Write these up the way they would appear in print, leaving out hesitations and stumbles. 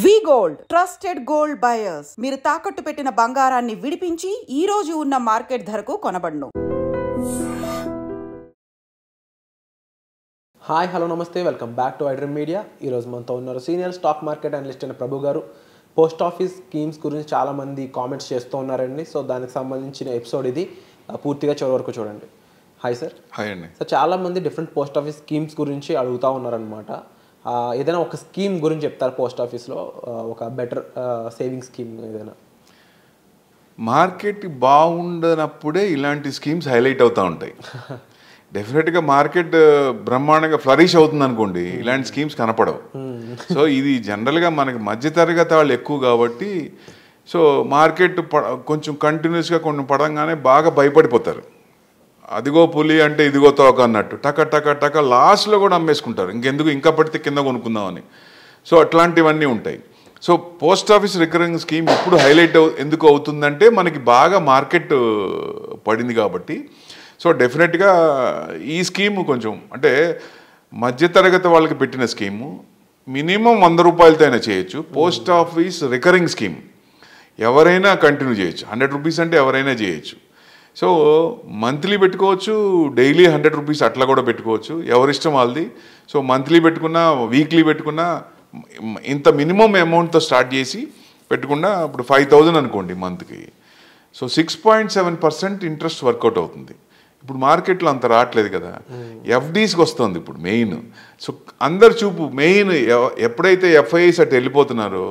వి gold trusted gold buyers మీరు తాకట్టు పెట్టిన బంగారాన్ని విడిపించి ఈ రోజు ఉన్న మార్కెట్ ధరకు కొనబడును. హాయ్ హలో నమస్తే, welcome back to iDream media. ఈరోజు మనతో ఉన్నారు సీనియర్ స్టాక్ మార్కెట్ అనలిస్ట్ అయిన ప్రభు గారు. పోస్ట్ ఆఫీస్ స్కీమ్స్ గురించి చాలామంది కామెంట్స్ చేస్తూ ఉన్నారండి. సో దానికి సంబంధించిన ఎపిసోడ్ ఇది, పూర్తిగా చివరి వరకు చూడండి. Hi sir. హాయ్ అండి. సార్, చాలామంది డిఫరెంట్ పోస్ట్ ఆఫీస్ స్కీమ్స్ గురించి అడుగుతూ ఉన్నారనమాట. ఏదైనా ఒక స్కీమ్ గురించి చెప్తారు పోస్ట్ ఆఫీస్లో, ఒక బెటర్ సేవింగ్ స్కీమ్ ఏదైనా? మార్కెట్ బాగుండనప్పుడే ఇలాంటి స్కీమ్స్ హైలైట్ అవుతూ ఉంటాయి. డెఫినెట్గా మార్కెట్ బ్రహ్మాండంగా ఫ్లరిష్ అవుతుంది అనుకోండి, ఇలాంటి స్కీమ్స్ కనపడవు. సో ఇది జనరల్గా మనకి మధ్యతరగతి వాళ్ళు ఎక్కువ కాబట్టి, సో మార్కెట్ కొంచెం కంటిన్యూస్గా కొన్ని పడంగానే బాగా భయపడిపోతారు. అదిగో పులి అంటే ఇదిగో తోక అన్నట్టు టక టక టక లాస్ట్లో కూడా అమ్మేసుకుంటారు, ఇంకెందుకు ఇంకా పడితే కింద కొనుక్కుందామని. సో అట్లాంటివన్నీ ఉంటాయి. So post office recurring scheme ఇప్పుడు హైలైట్ ఎందుకు అవుతుందంటే మనకి బాగా మార్కెట్ పడింది కాబట్టి. సో డెఫినెట్గా ఈ స్కీము కొంచెం అంటే మధ్యతరగతి వాళ్ళకి పెట్టిన స్కీము, మినిమం 100 రూపాయలతో అయినా చేయొచ్చు. పోస్ట్ ఆఫీస్ రికరింగ్ స్కీమ్ ఎవరైనా కంటిన్యూ చేయొచ్చు. 100 రూపీస్ అంటే ఎవరైనా చేయొచ్చు. సో మంత్లీ పెట్టుకోవచ్చు, డైలీ 100 రూపీస్ అట్లా కూడా పెట్టుకోవచ్చు, ఎవరిష్టం వాళ్ళది. సో మంత్లీ పెట్టుకున్నా, వీక్లీ పెట్టుకున్నా, ఇంత మినిమం అమౌంట్తో స్టార్ట్ చేసి పెట్టుకున్నా ఇప్పుడు 5000 అనుకోండి మంత్కి. సో 6.7% ఇంట్రెస్ట్ వర్కౌట్ అవుతుంది. ఇప్పుడు మార్కెట్లో అంత రావట్లేదు కదా, ఎఫ్డీస్కి వస్తుంది ఇప్పుడు మెయిన్. సో అందరు చూపు మెయిన్ ఎప్పుడైతే ఎఫ్ఐఐస్ అటు వెళ్ళిపోతున్నారో,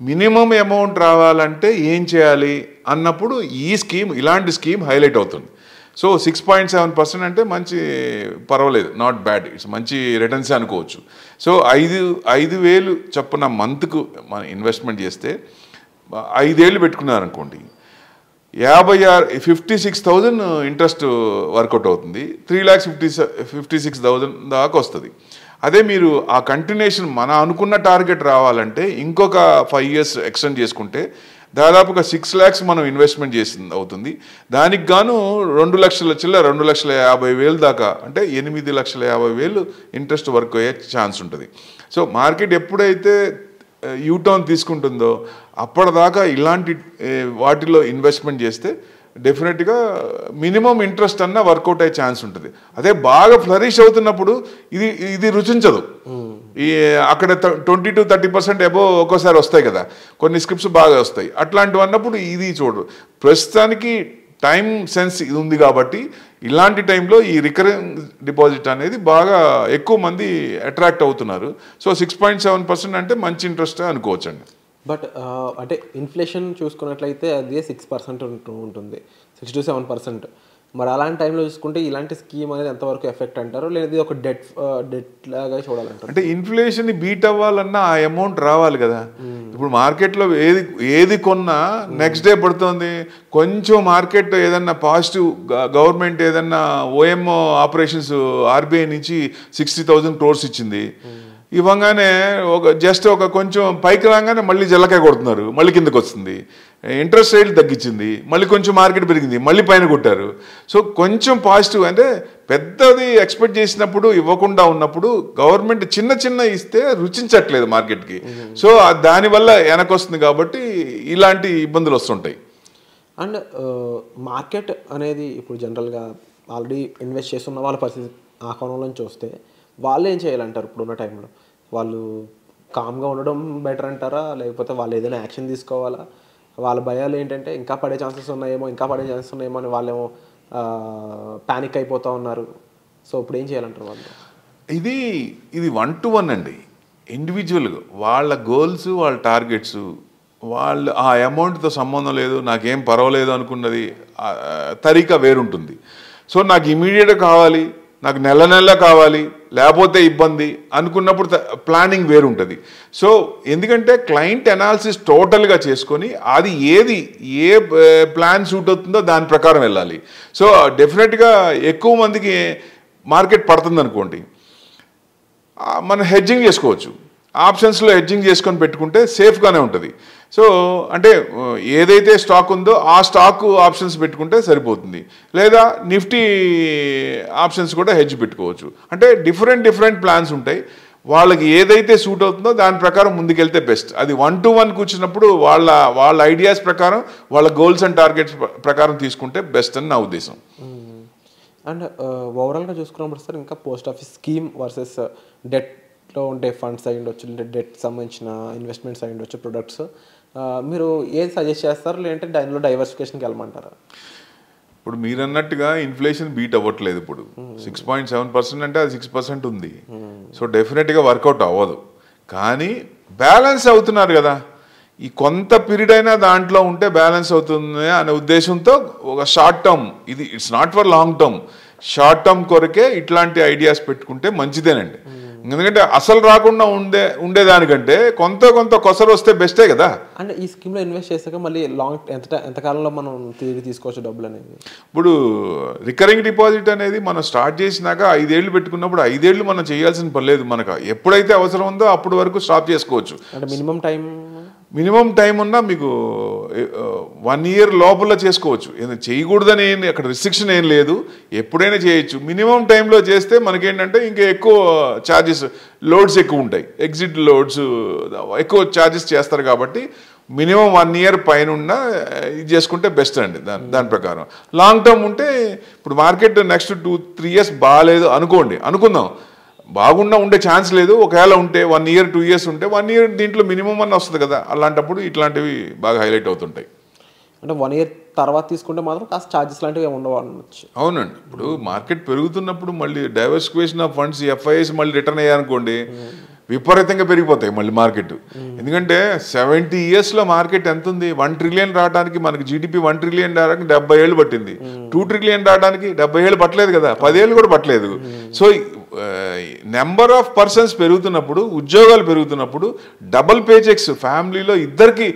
మినిమం అమౌంట్ రావాలంటే ఏం చేయాలి అన్నప్పుడు ఈ స్కీమ్, ఇలాంటి స్కీమ్ హైలైట్ అవుతుంది. సో 6.7% అంటే మంచి పర్వాలేదు, నాట్ బ్యాడ్, ఇట్స్ మంచి రిటర్న్స్ అనుకోవచ్చు. సో 5,000 చొప్పున మంత్కు మనం ఇన్వెస్ట్మెంట్ చేస్తే 5 ఏళ్ళు పెట్టుకున్నారనుకోండి, 56,000 ఇంట్రెస్ట్ వర్కౌట్ అవుతుంది. 3,56,000 దాకా వస్తుంది. అదే మీరు ఆ కంటిన్యూషన్ మన అనుకున్న టార్గెట్ రావాలంటే ఇంకొక 5 years ఎక్స్టెండ్ చేసుకుంటే దాదాపుగా 6 lakhs మనం ఇన్వెస్ట్మెంట్ చేసింది అవుతుంది. దానికి గాను 2 లక్షల చిల్లర 2,50,000 దాకా, అంటే 8,50,000 ఇంట్రెస్ట్ వర్క్ అయ్యే ఛాన్స్ ఉంటుంది. సో మార్కెట్ ఎప్పుడైతే యూటర్న్ తీసుకుంటుందో అప్పటిదాకా ఇలాంటి వాటిలో ఇన్వెస్ట్మెంట్ చేస్తే డెఫినెట్గా మినిమం ఇంట్రెస్ట్ అన్న వర్కౌట్ అయ్యే ఛాన్స్ ఉంటుంది. అదే బాగా ఫ్లరిష్ అవుతున్నప్పుడు ఇది రుచించదు. ఈ అక్కడ 20-30% అబోవ్ ఒక్కోసారి వస్తాయి కదా, కొన్ని స్క్రిప్ట్స్ బాగా వస్తాయి. అట్లాంటివి అన్నప్పుడు ఇది చూడు. ప్రస్తుతానికి టైం సెన్స్ ఇది ఉంది కాబట్టి ఇలాంటి టైంలో ఈ రికరింగ్ డిపాజిట్ అనేది బాగా ఎక్కువ మంది అట్రాక్ట్ అవుతున్నారు. సో 6.7% అంటే మంచి ఇంట్రెస్ట్ అనుకోవచ్చండి. బట్ అంటే ఇన్ఫ్లేషన్ చూసుకున్నట్లయితే అది 6% ఉంటుంది, 6 to 7%. మరి అలాంటి టైంలో చూసుకుంటే ఇలాంటి స్కీమ్ అనేది ఎంతవరకు ఎఫెక్ట్ అంటారు, లేదా ఇది ఒక డెట్ లాగా చూడాలంటారు? అంటే ఇన్ఫ్లేషన్ బీట్ అవ్వాలన్నా ఆ అమౌంట్ రావాలి కదా. ఇప్పుడు మార్కెట్లో ఏది కొన్నా నెక్స్ట్ డే పడుతుంది. కొంచెం మార్కెట్ ఏదన్నా పాజిటివ్, గవర్నమెంట్ ఏదన్నా ఓఎంఓ ఆపరేషన్స్ ఆర్బీఐ నుంచి 60,000 crores ఇచ్చింది, ఇవ్వగానే జస్ట్ ఒక కొంచెం పైకి రాగానే మళ్ళీ జల్లకాయ కొడుతున్నారు, మళ్ళీ కిందకు వస్తుంది. ఇంట్రెస్ట్ రేట్ తగ్గించింది, మళ్ళీ కొంచెం మార్కెట్ పెరిగింది, మళ్ళీ పైన కొట్టారు. సో కొంచెం పాజిటివ్ అంటే పెద్దది ఎక్స్పెక్ట్ చేసినప్పుడు ఇవ్వకుండా ఉన్నప్పుడు గవర్నమెంట్ చిన్న ఇస్తే రుచించట్లేదు మార్కెట్కి. సో దానివల్ల వెనకొస్తుంది కాబట్టి ఇలాంటి ఇబ్బందులు వస్తుంటాయి. అండ్ మార్కెట్ అనేది ఇప్పుడు జనరల్గా ఆల్రెడీ ఇన్వెస్ట్ చేస్తున్న వాళ్ళ పరిస్థితి ఆ కోణంలో చూస్తే వాళ్ళు ఏం చేయాలంటారు? ఇప్పుడున్న టైంలో వాళ్ళు కామ్గా ఉండడం బెటర్ అంటారా, లేకపోతే వాళ్ళు ఏదైనా యాక్షన్ తీసుకోవాలా? వాళ్ళ భయాలు ఏంటంటే ఇంకా పడే ఛాన్సెస్ ఉన్నాయేమో అని వాళ్ళేమో ప్యానిక్ అయిపోతూ ఉన్నారు. సో ఇప్పుడు ఏం చేయాలంటారు వాళ్ళు? ఇది 1-to-1 అండి. ఇండివిజువల్గా వాళ్ళ గోల్స్, వాళ్ళ టార్గెట్స్, వాళ్ళు ఆ అమౌంట్తో సంబంధం లేదు, నాకేం పర్వాలేదు అనుకున్నది తరీకా వేరుంటుంది. సో నాకు ఇమీడియట్గా కావాలి, నాకు నెల కావాలి, లేకపోతే ఇబ్బంది అనుకున్నప్పుడు ప్లానింగ్ వేరుంటుంది. సో ఎందుకంటే క్లయింట్ అనాలిసిస్ టోటల్గా చేసుకొని అది ఏ ప్లాన్ సూట్ అవుతుందో దాని ప్రకారం వెళ్ళాలి. సో డెఫినెట్గా ఎక్కువ మందికి మార్కెట్ పడుతుంది అనుకోండి, మనం హెడ్జింగ్ చేసుకోవచ్చు. ఆప్షన్స్లో హెడ్జింగ్ చేసుకొని పెట్టుకుంటే సేఫ్గానే ఉంటుంది. సో అంటే ఏదైతే స్టాక్ ఉందో ఆ స్టాక్ ఆప్షన్స్ పెట్టుకుంటే సరిపోతుంది, లేదా నిఫ్టీ ఆప్షన్స్ కూడా హెడ్జ్ పెట్టుకోవచ్చు. అంటే డిఫరెంట్ ప్లాన్స్ ఉంటాయి. వాళ్ళకి ఏదైతే సూట్ అవుతుందో దాని ప్రకారం ముందుకెళ్తే బెస్ట్. అది 1-to-1 కూర్చున్నప్పుడు వాళ్ళ ఐడియాస్ ప్రకారం వాళ్ళ గోల్స్ అండ్ టార్గెట్స్ ప్రకారం తీసుకుంటే బెస్ట్ అని నా ఉద్దేశం. అండ్ ఓవరాల్గా చూసుకున్నప్పుడు సార్ ఇంకా పోస్ట్ ఆఫీస్ స్కీమ్ వర్సెస్ డెట్లో ఉండే ఫండ్స్ అయి ఉండొచ్చు, లేదంటే డెట్ సంబంధించిన ఇన్వెస్ట్మెంట్స్ అయి ఉండొచ్చు, ప్రొడక్ట్స్, మీరు ఏది సజెస్ట్ చేస్తారు, లేదంటే దానిలో డైవర్సిఫికేషన్కి వెళ్ళమంటారా? ఇప్పుడు మీరు అన్నట్టుగా ఇన్ఫ్లేషన్ బీట్ అవ్వట్లేదు. ఇప్పుడు 6.7% అంటే అది 6% ఉంది. సో డెఫినెట్గా వర్కౌట్ అవ్వదు. కానీ బ్యాలెన్స్ అవుతున్నారు కదా, ఈ కొంత పీరియడ్ అయినా దాంట్లో ఉంటే బ్యాలెన్స్ అవుతుంది అనే ఉద్దేశంతో ఒక షార్ట్ టర్మ్, ఇది it's not for long term, short term కొరకే ఇట్లాంటి ఐడియాస్ పెట్టుకుంటే మంచిదేనండి. ఎందుకంటే అసలు రాకుండా ఉండేదానికంటే కొంత కొసరు వస్తే బెస్టే కదా. అంటే ఈ స్కీమ్లో ఇన్వెస్ట్ చేసాక మళ్ళీ ఎంతకాలంలో మనం తిరిగి తీసుకోవచ్చు డబ్బులు అనేది? ఇప్పుడు రికరింగ్ డిపాజిట్ అనేది మనం స్టార్ట్ చేసినాక 5 ఏళ్ళు పెట్టుకున్నప్పుడు 5 ఏళ్ళు మనం చేయాల్సిన పని లేదు. మనకు ఎప్పుడైతే అవసరం ఉందో అప్పటి వరకు స్టాప్ చేసుకోవచ్చు. అంటే మినిమం టైం ఉన్నా మీకు 1 year లోపల చేసుకోవచ్చు. చేయకూడదని అక్కడ రిస్ట్రిక్షన్ ఏం లేదు, ఎప్పుడైనా చేయొచ్చు. మినిమం టైంలో చేస్తే మనకేంటంటే ఇంకా ఎక్కువ ఛార్జెస్, లోడ్స్ ఎక్కువ ఉంటాయి, ఎగ్జిట్ లోడ్స్ ఎక్కువ ఛార్జెస్ చేస్తారు. కాబట్టి మినిమం 1 year పైన ఉన్న ఇది చేసుకుంటే బెస్ట్ అండి. దాని ప్రకారం లాంగ్ టర్మ్ ఉంటే ఇప్పుడు మార్కెట్ నెక్స్ట్ 2-3 years బాగాలేదు అనుకుందాం, బాగున్నా ఉండే ఛాన్స్ లేదు. ఒకవేళ ఉంటే 1 year 2 years ఉంటే 1 year దీంట్లో మినిమం అన్న వస్తుంది కదా. అలాంటప్పుడు ఇట్లాంటివి బాగా హైలైట్ అవుతుంటాయి. అంటే 1 year తర్వాత తీసుకుంటే మాత్రం కాస్త ఛార్జెస్ లాంటివి ఉండవచ్చు. అవునండి. ఇప్పుడు మార్కెట్ పెరుగుతున్నప్పుడు మళ్ళీ డైవర్సిఫికేషన్ ఆఫ్ ఫండ్స్, ఎఫ్ఐఎస్ మళ్ళీ రిటర్న్ అయ్యారనుకోండి, విపరీతంగా పెరిగిపోతాయి మళ్ళీ మార్కెట్. ఎందుకంటే 70 yearsలో మార్కెట్ ఎంత ఉంది? 1 trillion రావడానికి, మనకి జీడిపి 1 trillion రావడానికి 70 ఏళ్ళు పట్టింది. 2 trillion రావడానికి 70 ఏళ్ళు పట్టలేదు కదా, 10 ఏళ్ళు కూడా పట్టలేదు. సో నెంబర్ ఆఫ్ పర్సన్స్ పెరుగుతున్నప్పుడు, ఉద్యోగాలు పెరుగుతున్నప్పుడు, డబుల్ పే చెక్స్ ఫ్యామిలీలో ఇద్దరికి,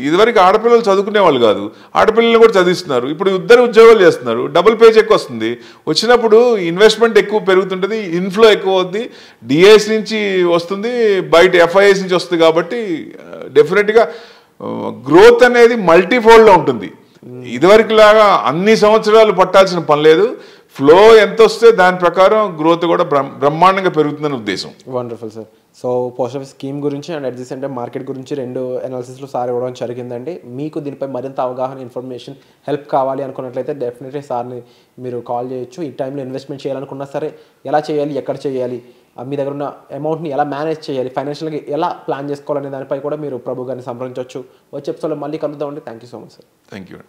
ఇదివరకు ఆడపిల్లలు చదువుకునే వాళ్ళు కాదు, ఆడపిల్లలు కూడా చదివిస్తున్నారు. ఇప్పుడు ఇద్దరు ఉద్యోగాలు చేస్తున్నారు, డబుల్ పే చెక్ వస్తుంది. వచ్చినప్పుడు ఇన్వెస్ట్మెంట్ ఎక్కువ పెరుగుతుంటుంది, ఇన్ఫ్లో ఎక్కువ అవుద్ది, డిఐఎస్ నుంచి వస్తుంది, బయట ఎఫ్ఐఎస్ నుంచి వస్తుంది. కాబట్టి డెఫినెట్గా గ్రోత్ అనేది మల్టీఫోల్డ్లో ఉంటుంది. ఇదివరకు లాగా అన్ని సంవత్సరాలు పట్టాల్సిన పని లేదు. ఫ్లో ఎంత వస్తే దాని ప్రకారం గ్రోత్ కూడా బ్రహ్మాండంగా పెరుగుతుందని ఉద్దేశం. Wonderful sir. So post office scheme గురించి and at the same time market గురించి 2 అనాలిసిస్లో సార్ ఇవ్వడం జరిగిందండి. మీకు దీనిపై మరింత అవగాహన, ఇన్ఫర్మేషన్, హెల్ప్ కావాలి అనుకున్నట్లయితే డెఫినెట్లీ సార్ని మీరు కాల్ చేయొచ్చు. ఈ టైంలో ఇన్వెస్ట్మెంట్ చేయాలనుకున్నా సరే ఎలా చేయాలి, ఎక్కడ చేయాలి, మీ దగ్గర ఉన్న అమౌంట్ని ఎలా మేనేజ్ చేయాలి, ఫైనాన్షియల్గా ఎలా ప్లాన్ చేసుకోవాలనే దానిపై కూడా మీరు ప్రభు గారిని సంప్రదించవచ్చు. వచ్చే ఎపిసోడ్లో మళ్ళీ కలుద్దామండి. Thank you so much sir. Thank you.